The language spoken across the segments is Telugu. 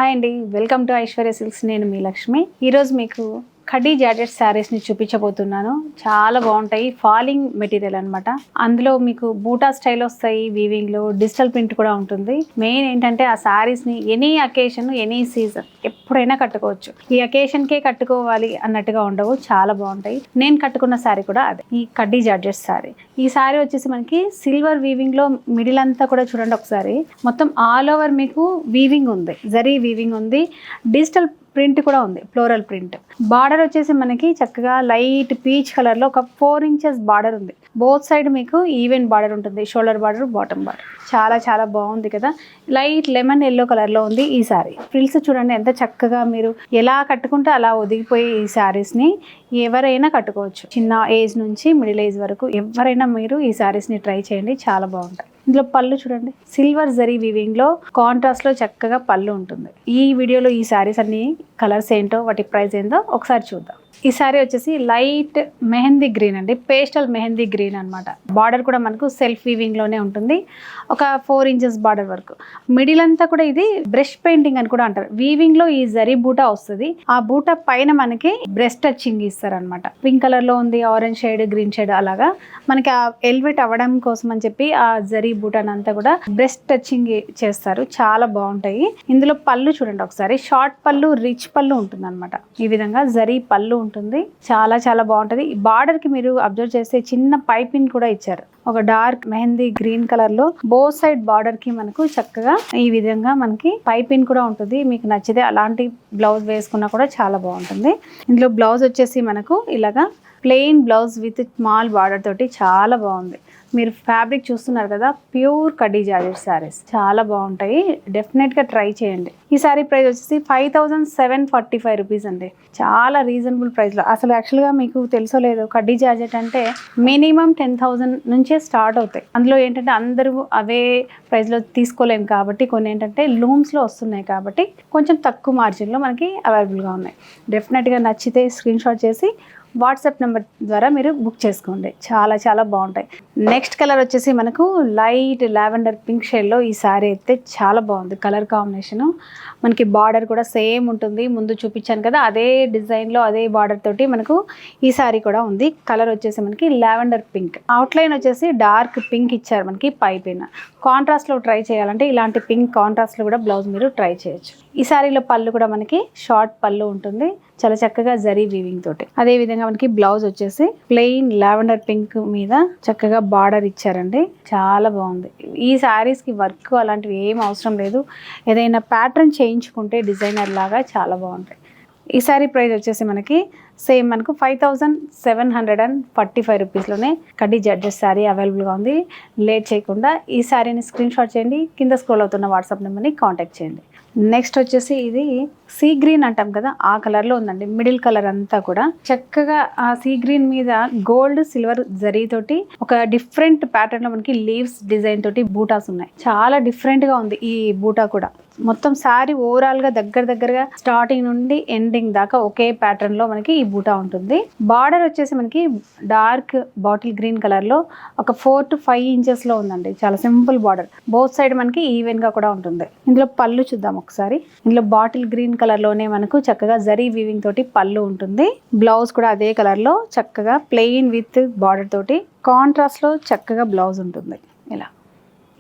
హాయ్ అండి, వెల్కమ్ టు ఐశ్వర్య సిల్క్స్. నేను మీ లక్ష్మి. ఈరోజు మీకు కడ్డీ జార్జెట్ శారీస్ని చూపించబోతున్నాను. చాలా బాగుంటాయి. ఫాలింగ్ మెటీరియల్ అనమాట. అందులో మీకు బూటా స్టైల్ వస్తాయి. వీవింగ్లో డిజిటల్ ప్రింట్ కూడా ఉంటుంది. మెయిన్ ఏంటంటే ఆ శారీస్ని ఎనీ అకేషన్, ఎనీ సీజన్ ఎప్పుడైనా కట్టుకోవచ్చు. ఈ అకేషన్కే కట్టుకోవాలి అన్నట్టుగా ఉండవు. చాలా బాగుంటాయి. నేను కట్టుకున్న శారీ కూడా అదే, ఈ కడ్డీ జార్జెట్ శారీ. ఈ శారీ వచ్చేసి మనకి సిల్వర్ వీవింగ్లో మిడిల్ అంతా కూడా చూడండి ఒకసారి. మొత్తం ఆల్ ఓవర్ మీకు వీవింగ్ ఉంది, జరీ వీవింగ్ ఉంది, డిజిటల్ ప్రింట్ కూడా ఉంది, ఫ్లోరల్ ప్రింట్. బార్డర్ వచ్చేసి మనకి చక్కగా లైట్ పీచ్ కలర్లో ఒక 4 inches బార్డర్ ఉంది. బోత్ సైడ్ మీకు ఈవెన్ బార్డర్ ఉంటుంది. Shoulder border, bottom border. చాలా చాలా బాగుంది కదా. లైట్ లెమన్ ఎల్లో కలర్లో ఉంది ఈ శారీ. ఫ్రిల్స్ చూడండి ఎంత చక్కగా, మీరు ఎలా కట్టుకుంటే అలా ఒదిగిపోయి ఈ శారీస్ని ఎవరైనా కట్టుకోవచ్చు. చిన్న ఏజ్ నుంచి మిడిల్ ఏజ్ వరకు ఎవరైనా మీరు ఈ శారీస్ని ట్రై చేయండి, చాలా బాగుంటాయి. ఇందులో పళ్ళు చూడండి, సిల్వర్ జరీ వీవింగ్లో కాంట్రాస్ట్లో చక్కగా పళ్ళు ఉంటుంది. ఈ వీడియోలో ఈ శారీస్ అన్ని కలర్స్ ఏంటో, వాటి ప్రైస్ ఏంటో ఒకసారి చూద్దాం. ఈ శారీ వచ్చేసి లైట్ మెహందీ గ్రీన్ అండి, పేస్టల్ మెహందీ గ్రీన్ అనమాట. బార్డర్ కూడా మనకు సెల్ఫ్ వీవింగ్లోనే ఉంటుంది, ఒక 4 inches బార్డర్ వరకు. మిడిల్ అంతా కూడా ఇది బ్రష్ పెయింటింగ్ అని కూడా అంటారు. వీవింగ్లో ఈ జరీ బూటా వస్తుంది. ఆ బూటా పైన మనకి బ్రెస్ట్ టచింగ్ ఇస్తారనమాట. పింక్ కలర్లో ఉంది, ఆరెంజ్ షేడ్, గ్రీన్ షేడ్, అలాగా మనకి ఆ ఎలివేట్ అవ్వడం కోసం అని చెప్పి ఆ జరీ బూటానంతా కూడా బ్రెస్ట్ టచింగ్ చేస్తారు. చాలా బాగుంటాయి. ఇందులో పళ్ళు చూడండి ఒకసారి, షార్ట్ పళ్ళు, రిచ్ పళ్ళు ఉంటుంది అనమాట. ఈ విధంగా జరీ పళ్ళు ఉంటుంది. చాలా చాలా బాగుంటుంది. బార్డర్ కి మీరు అబ్జర్వ్ చేస్తే చిన్న పైపింగ్ కూడా ఇచ్చారు. ఒక డార్క్ మెహందీ గ్రీన్ కలర్ లో బోత్ సైడ్ బార్డర్ కి మనకు చక్కగా ఈ విధంగా మనకి పైపింగ్ కూడా ఉంటుంది. మీకు నచ్చితే అలాంటి బ్లౌజ్ వేసుకున్నా కూడా చాలా బాగుంటుంది. ఇందులో బ్లౌజ్ వచ్చేసి మనకు ఇలాగా plain blouse with small border తోటి చాలా బాగుంది. మీరు ఫ్యాబ్రిక్ చూస్తున్నారు కదా, ప్యూర్ కడ్డీ జార్జెట్ శారీస్ చాలా బాగుంటాయి. డెఫినెట్గా ట్రై చేయండి. ఈ శారీ ప్రైస్ వచ్చేసి 5745 రూపీస్ అండి. చాలా రీజనబుల్ ప్రైస్లో. అసలు యాక్చువల్గా మీకు తెలుసో లేదో, కడ్డీ జార్జెట్ అంటే మినిమం 10,000 నుంచే స్టార్ట్ అవుతాయి. అందులో ఏంటంటే అందరూ అవే ప్రైస్లో తీసుకోలేము కాబట్టి, కొన్ని ఏంటంటే లూమ్స్లో వస్తున్నాయి కాబట్టి కొంచెం తక్కువ మార్జిన్లో మనకి అవైలబుల్గా ఉన్నాయి. డెఫినెట్గా నచ్చితే స్క్రీన్ షాట్ చేసి వాట్సాప్ నెంబర్ ద్వారా మీరు బుక్ చేసుకోండి. చాలా చాలా బాగుంటాయి. నెక్స్ట్ కలర్ వచ్చేసి మనకు లైట్ లావెండర్ పింక్ షేడ్లో ఈ శారీ అయితే చాలా బాగుంది. కలర్ కాంబినేషను మనకి బార్డర్ కూడా సేమ్ ఉంటుంది. ముందు చూపించాను కదా, అదే డిజైన్లో అదే బార్డర్ తోటి మనకు ఈ శారీ కూడా ఉంది. కలర్ వచ్చేసి మనకి లావెండర్ పింక్, అవుట్లైన్ వచ్చేసి డార్క్ పింక్ ఇచ్చారు మనకి పైపైన. కాంట్రాస్ట్లో ట్రై చేయాలంటే ఇలాంటి పింక్ కాంట్రాస్ట్లో కూడా బ్లౌజ్ మీరు ట్రై చేయొచ్చు. ఈ శారీలో పళ్ళు కూడా మనకి షార్ట్ పళ్ళు ఉంటుంది, చాలా చక్కగా జరీ వీవింగ్ తోటి. అదే విధంగా మనకి బ్లౌజ్ వచ్చేసి ప్లెయిన్ లావెండర్ పింక్ మీద చక్కగా బార్డర్ ఇచ్చారండి. చాలా బాగుంది. ఈ శారీస్ కి వర్క్ అలాంటివి ఏం అవసరం లేదు. ఏదైనా ప్యాటర్న్ చేయించుకుంటే డిజైనర్ లాగా చాలా బాగుంటాయి. ఈ శారీ ప్రైస్ వచ్చేసి మనకి సేమ్ మనకు 5745 రూపీస్లోనే కడ్డీ జార్జెట్ శారీ అవైలబుల్గా ఉంది. లేట్ చేయకుండా ఈ శారీని స్క్రీన్ షాట్ చేయండి, కింద స్క్రోల్ అవుతున్న వాట్సాప్ నెంబర్ని కాంటాక్ట్ చేయండి. నెక్స్ట్ వచ్చేసి ఇది సీ గ్రీన్ అంటాం కదా, ఆ కలర్లో ఉందండి. మిడిల్ కలర్ అంతా కూడా చక్కగా ఆ సీ గ్రీన్ మీద గోల్డ్ సిల్వర్ జరీ తోటి ఒక డిఫరెంట్ ప్యాటర్న్లో మనకి లీవ్స్ డిజైన్ తోటి బూటాస్ ఉన్నాయి. చాలా డిఫరెంట్గా ఉంది ఈ బూటా కూడా. మొత్తం శారీ ఓవరాల్గా దగ్గరగా స్టార్టింగ్ నుండి ఎండింగ్ దాకా ఒకే ప్యాటర్న్లో మనకి ఈ బూటా ఉంటుంది. బార్డర్ వచ్చేసి మనకి డార్క్ బాటిల్ గ్రీన్ కలర్లో ఒక 4 to 5 inches ఉందండి. చాలా సింపుల్ బార్డర్. బోత్ సైడ్ మనకి ఈవెన్గా కూడా ఉంటుంది. ఇందులో పళ్ళు చూద్దాం ఒకసారి. ఇందులో బాటిల్ గ్రీన్ కలర్లోనే మనకు చక్కగా జరీ వీవింగ్ తోటి పళ్ళు ఉంటుంది. బ్లౌజ్ కూడా అదే కలర్లో చక్కగా ప్లెయిన్ విత్ బార్డర్ తోటి కాంట్రాస్ట్లో చక్కగా బ్లౌజ్ ఉంటుంది. ఇలా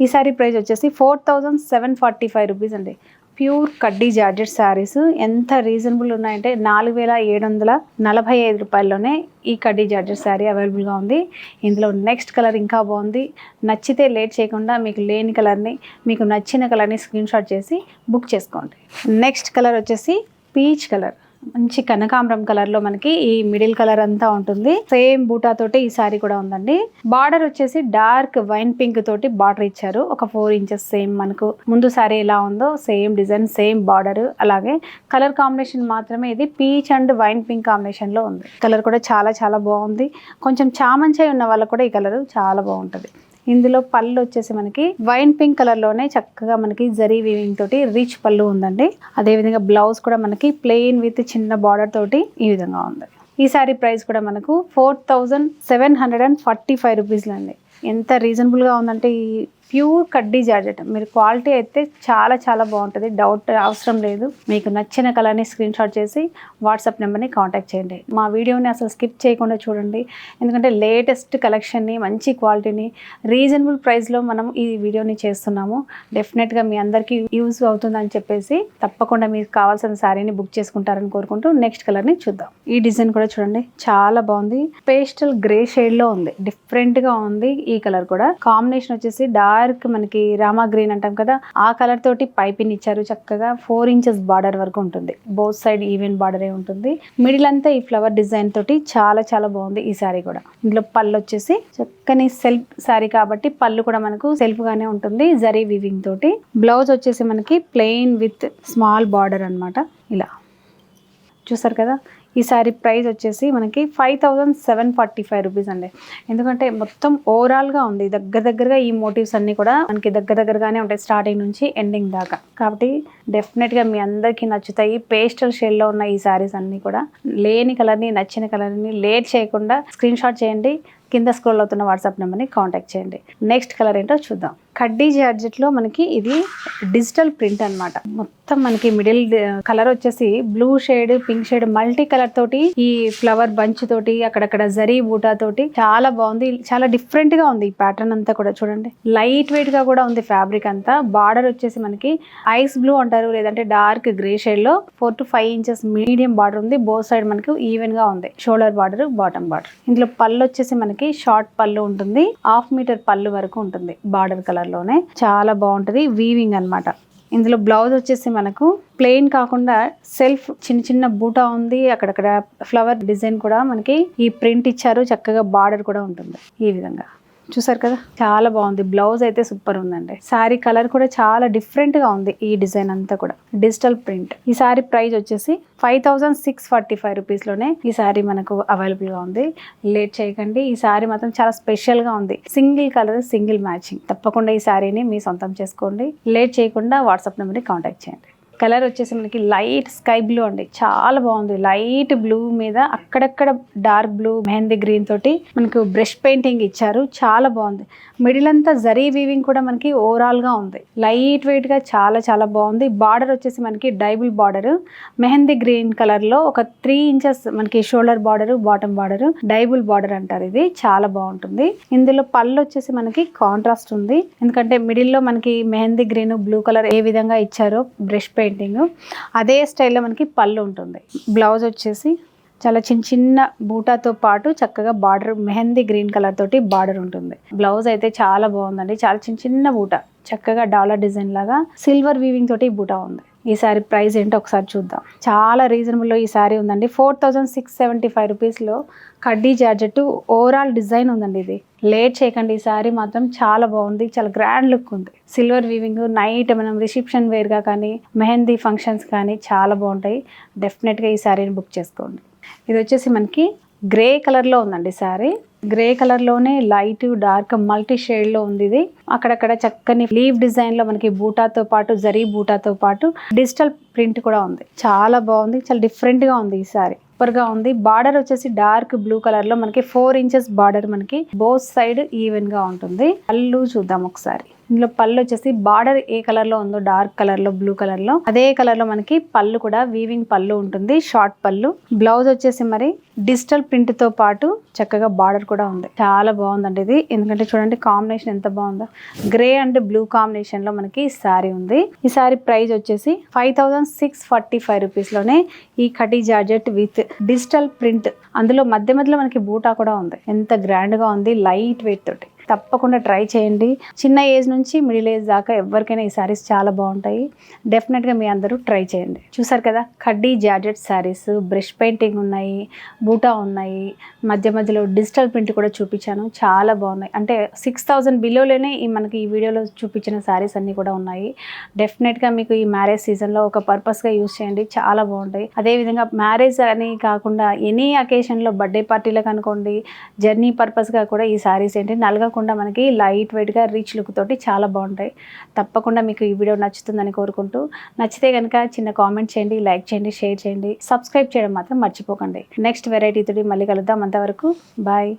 ఈ శారీ ప్రైస్ వచ్చేసి 4745 రూపీస్ అండి. ప్యూర్ కడ్డీ జార్జెట్ శారీస్ ఎంత రీజనబుల్ ఉన్నాయంటే 4745 రూపాయల్లోనే ఈ కడ్డీ జార్జెట్ శారీ అవైలబుల్గా ఉంది. ఇందులో నెక్స్ట్ కలర్ ఇంకా బాగుంది. నచ్చితే లేట్ చేయకుండా మీకు లేని కలర్ని, మీకు నచ్చిన కలర్ని స్క్రీన్ షాట్ చేసి బుక్ చేసుకోండి. నెక్స్ట్ కలర్ వచ్చేసి పీచ్ కలర్, మంచి కనకాంబరం కలర్ లో మనకి ఈ మిడిల్ కలర్ అంతా ఉంటుంది. సేమ్ బూటా తోటి ఈ సారీ కూడా ఉందండి. బార్డర్ వచ్చేసి డార్క్ వైన్ పింక్ తోటి బార్డర్ ఇచ్చారు, ఒక 4 inches. సేమ్ మనకు ముందు సారీ ఎలా ఉందో సేమ్ డిజైన్, సేమ్ బార్డర్. అలాగే కలర్ కాంబినేషన్ మాత్రమే ఇది peach and wine pink combination లో ఉంది. కలర్ కూడా చాలా చాలా బాగుంది. కొంచెం చామంచాయి ఉన్న వాళ్ళకు కూడా ఈ కలర్ చాలా బాగుంటుంది. ఇందులో పళ్ళు వచ్చేసి మనకి వైన్ పింక్ కలర్ లోనే చక్కగా మనకి జరీ వీవింగ్ తోటి రిచ్ పళ్ళు ఉందండి. అదే విధంగా బ్లౌజ్ కూడా మనకి ప్లెయిన్ విత్ చిన్న బార్డర్ తోటి ఈ విధంగా ఉంది. ఈ సారీ ప్రైస్ కూడా మనకు 4745 రూపీస్లో అండి. ఎంత రీజనబుల్గా ఉందంటే ఈ ప్యూర్ కడ్డీ జార్జెట్. మీరు క్వాలిటీ అయితే చాలా చాలా బాగుంటుంది, డౌట్ అవసరం లేదు. మీకు నచ్చిన కలర్ని స్క్రీన్ షాట్ చేసి వాట్సాప్ నెంబర్ని కాంటాక్ట్ చేయండి. మా వీడియోని అసలు స్కిప్ చేయకుండా చూడండి, ఎందుకంటే లేటెస్ట్ కలెక్షన్ని, మంచి క్వాలిటీని, రీజనబుల్ ప్రైస్లో మనం ఈ వీడియోని చేస్తున్నాము. డెఫినెట్గా మీ అందరికీ యూజ్ అవుతుందని చెప్పేసి తప్పకుండా మీకు కావాల్సిన శారీని బుక్ చేసుకుంటారని కోరుకుంటూ నెక్స్ట్ కలర్ని చూద్దాం. ఈ డిజైన్ కూడా చూడండి, చాలా బాగుంది. పేస్టల్ గ్రే షేడ్లో ఉంది, డిఫరెంట్గా ఉంది. ఈ కలర్ కూడా కాంబినేషన్ వచ్చేసి డార్క్ మనకి రామా గ్రీన్ అంటాం కదా, ఆ కలర్ తోటి పైపింగ్ ఇచ్చారు. చక్కగా 4 ఇంచెస్ బార్డర్ వరకు ఉంటుంది, బోత్ సైడ్ ఈవెన్ బార్డరే ఉంటుంది. మిడిల్ అంతా ఈ ఫ్లవర్ డిజైన్ తోటి చాలా చాలా బాగుంది ఈ సారీ కూడా. ఇందులో పళ్ళు వచ్చేసి చక్కని సెల్ఫ్ సారీ కాబట్టి పళ్ళు కూడా మనకు సెల్ఫ్ గానే ఉంటుంది, జరీ వీవింగ్ తోటి. బ్లౌజ్ వచ్చేసి మనకి ప్లెయిన్ విత్ స్మాల్ బార్డర్ అన్నమాట. ఇలా చూసారు కదా. ఈ సారీ ప్రైస్ వచ్చేసి మనకి 5745 రూపీస్ అండి. ఎందుకంటే మొత్తం ఓవరాల్గా ఉంది, దగ్గరగా ఈ మోటివ్స్ అన్నీ కూడా మనకి దగ్గరగానే ఉంటాయి స్టార్టింగ్ నుంచి ఎండింగ్ దాకా. కాబట్టి డెఫినెట్గా మీ అందరికీ నచ్చుతాయి. పేస్టల్ షేడ్లో ఉన్న ఈ సారీస్ అన్నీ కూడా. లేని కలర్ని, నచ్చిన కలర్ని లేట్ చేయకుండా స్క్రీన్ షాట్ చేయండి, కింద స్క్రోల్ అవుతున్న వాట్సాప్ నెంబర్ని కాంటాక్ట్ చేయండి. నెక్స్ట్ కలర్ ఏంటో చూద్దాం. కడ్డీ జార్జెట్లో మనకి ఇది డిజిటల్ ప్రింట్ అన్నమాట. మొత్తం మనకి మిడిల్ కలర్ వచ్చేసి blue shade, pink shade, multi colour తోటి, ఈ ఫ్లవర్ బంచ్ తోటి, అక్కడక్కడ జరీ బూటా తోటి చాలా బాగుంది. చాలా డిఫరెంట్ గా ఉంది ఈ ప్యాటర్న్ అంతా కూడా. చూడండి, లైట్ వెయిట్ గా కూడా ఉంది ఫ్యాబ్రిక్ అంతా. బార్డర్ వచ్చేసి మనకి ఐస్ బ్లూ అంటారు, లేదంటే డార్క్ గ్రే షేడ్ లో 4 to 5 ఇంచెస్ మీడియం బార్డర్ ఉంది. బోత్ సైడ్ మనకి ఈవెన్ గా ఉంది, షోల్డర్ బార్డర్, బాటమ్ బార్డర్. ఇందులో పళ్ళు వచ్చేసి మనకి షార్ట్ పళ్ళు ఉంటుంది, 1/2 మీటర్ పళ్ళు వరకు ఉంటుంది బార్డర్ కలర్ లోనే. చాలా బాగుంటది, వీవింగ్ అన్నమాట. ఇందులో బ్లౌజ్ వచ్చేసి మనకు ప్లెయిన్ కాకుండా సెల్ఫ్ చిన్న చిన్న బూటా ఉంది, అక్కడక్కడ ఫ్లవర్ డిజైన్ కూడా మనకి ఈ ప్రింట్ ఇచ్చారు. చక్కగా బార్డర్ కూడా ఉంటుంది ఈ విధంగా. చూసారు కదా, చాలా బాగుంది. బ్లౌజ్ అయితే సూపర్ ఉందండి. శారీ కలర్ కూడా చాలా డిఫరెంట్ గా ఉంది. ఈ డిజైన్ అంతా కూడా డిజిటల్ ప్రింట్. ఈ శారీ ప్రైస్ వచ్చేసి 5645 రూపీస్ లోనే ఈ శారీ మనకు అవైలబుల్ గా ఉంది. లేట్ చేయకండి, ఈ శారీ మాత్రం చాలా స్పెషల్ గా ఉంది. Single colour, single matching. తప్పకుండా ఈ శారీని మీ సొంతం చేసుకోండి. లేట్ చేయకుండా వాట్సాప్ నెంబర్ని కాంటాక్ట్ చేయండి. కలర్ వచ్చేసి మనకి లైట్ స్కై బ్లూ అండి, చాలా బాగుంది. లైట్ బ్లూ మీద అక్కడక్కడ డార్క్ బ్లూ, మెహందీ గ్రీన్ తోటి మనకు బ్రష్ పెయింటింగ్ ఇచ్చారు. చాలా బాగుంది. మిడిల్ అంతా జరీ వీవింగ్ కూడా మనకి ఓవరాల్ గా ఉంది. లైట్ వెయిట్ గా చాలా చాలా బాగుంది. బార్డర్ వచ్చేసి మనకి డైబుల్ బార్డర్, మెహందీ గ్రీన్ కలర్ లో ఒక 3 ఇంచెస్ మనకి shoulder border, bottom border, డైబుల్ border అంటారు. ఇది చాలా బాగుంటుంది. ఇందులో పళ్ళు వచ్చేసి మనకి కాంట్రాస్ట్ ఉంది, ఎందుకంటే మిడిల్ లో మనకి మెహందీ గ్రీన్, బ్లూ కలర్ ఏ విధంగా ఇచ్చారో బ్రష్ పెయింటింగ్ అదే స్టైల్లో మనకి పళ్ళు ఉంటుంది. బ్లౌజ్ వచ్చేసి చాలా చిన్న చిన్న బూటాతో పాటు చక్కగా బార్డర్ మెహందీ గ్రీన్ కలర్ తోటి బార్డర్ ఉంటుంది. బ్లౌజ్ అయితే చాలా బాగుందండి, చాలా చిన్న చిన్న బూటా, చక్కగా డాలర్ డిజైన్ లాగా సిల్వర్ వీవింగ్ తోటి బూటా ఉంది. ఈ సారీ ప్రైస్ ఏంటో ఒకసారి చూద్దాం. చాలా రీజనబుల్లో ఈ సారీ ఉందండి. 4675 రూపీస్లో కడ్డీ జార్జెట్ ఓవరాల్ డిజైన్ ఉందండి. ఇది లేట్ చేయకండి, ఈ సారీ మాత్రం చాలా బాగుంది, చాలా గ్రాండ్ లుక్ ఉంది. సిల్వర్ వీవింగ్, నైట్ మనం రిసెప్షన్ వేర్గా కానీ, మెహందీ ఫంక్షన్స్ కానీ చాలా బాగుంటాయి. డెఫినెట్గా ఈ సారీని బుక్ చేసుకోండి. ఇది వచ్చేసి మనకి గ్రే కలర్లో ఉందండి సారీ. గ్రే కలర్లోనే లైట్, డార్క్, మల్టీ షేడ్లో ఉంది. ఇది అక్కడక్కడ చక్కని లీవ్ డిజైన్లో మనకి బూటాతో పాటు, జరీ బూటాతో పాటు డిజిటల్ ప్రింట్ కూడా ఉంది. చాలా బాగుంది, చాలా డిఫరెంట్గా ఉంది ఈ సారీ. సూపర్ గా ఉంది. బార్డర్ వచ్చేసి డార్క్ బ్లూ కలర్ లో మనకి 4 ఇంచెస్ బార్డర్ మనకి బోత్ సైడ్ ఈవెన్ గా ఉంటుంది. పళ్ళు చూద్దాం ఒకసారి. ఇందులో పళ్ళు వచ్చేసి బార్డర్ ఏ కలర్ లో ఉందో, డార్క్ కలర్ లో, బ్లూ కలర్ లో, అదే కలర్ లో మనకి పళ్ళు కూడా వీవింగ్ పళ్ళు ఉంటుంది, షార్ట్ పళ్ళు. బ్లౌజ్ వచ్చేసి మరి డిజిటల్ ప్రింట్ తో పాటు చక్కగా బార్డర్ కూడా ఉంది. చాలా బాగుందండి ఇది, ఎందుకంటే చూడండి కాంబినేషన్ ఎంత బాగుందో. గ్రే అండ్ బ్లూ కాంబినేషన్ లో మనకి ఈ సారీ ఉంది. ఈ సారీ ప్రైస్ వచ్చేసి 5645 రూపీస్ లోనే ఈ కడ్డీ జార్జెట్ విత్ డిజిటల్ ప్రింట్. అందులో మధ్యలో మనకి బూటా కూడా ఉంది. ఎంత గ్రాండ్ గా ఉంది, లైట్ వెయిట్ తోటి. తప్పకుండా ట్రై చేయండి. చిన్న ఏజ్ నుంచి మిడిల్ ఏజ్ దాకా ఎవరికైనా ఈ శారీస్ చాలా బాగుంటాయి. డెఫినెట్గా మీ అందరూ ట్రై చేయండి. చూసారు కదా, కడ్డీ జార్జెట్ శారీస్, బ్రష్ పెయింటింగ్ ఉన్నాయి, బూటా ఉన్నాయి, మధ్యలో డిజిటల్ ప్రింట్ కూడా చూపించాను. చాలా బాగున్నాయి. అంటే 6000 బిలోలోనే మనకి ఈ వీడియోలో చూపించిన శారీస్ అన్నీ కూడా ఉన్నాయి. డెఫినెట్గా మీకు ఈ మ్యారేజ్ సీజన్లో ఒక పర్పస్గా యూజ్ చేయండి, చాలా బాగుంటాయి. అదేవిధంగా మ్యారేజ్ అని కాకుండా ఎనీ అకేషన్లో, బర్త్డే పార్టీలకు అనుకోండి, జర్నీ పర్పస్గా కూడా ఈ శారీస్ ఏంటి నలగకుండా మనకి లైట్ వెయిట్గా రిచ్ లుక్ తోటి చాలా బాగుంటాయి. తప్పకుండా మీకు ఈ వీడియో నచ్చుతుందని కోరుకుంటూ, నచ్చితే కనుక చిన్న కామెంట్ చేయండి, లైక్ చేయండి, షేర్ చేయండి, సబ్స్క్రైబ్ చేయడం మాత్రం మర్చిపోకండి. నెక్స్ట్ వెరైటీ తోటి మళ్ళీ కలుద్దాం. అంతవరకు బాయ్.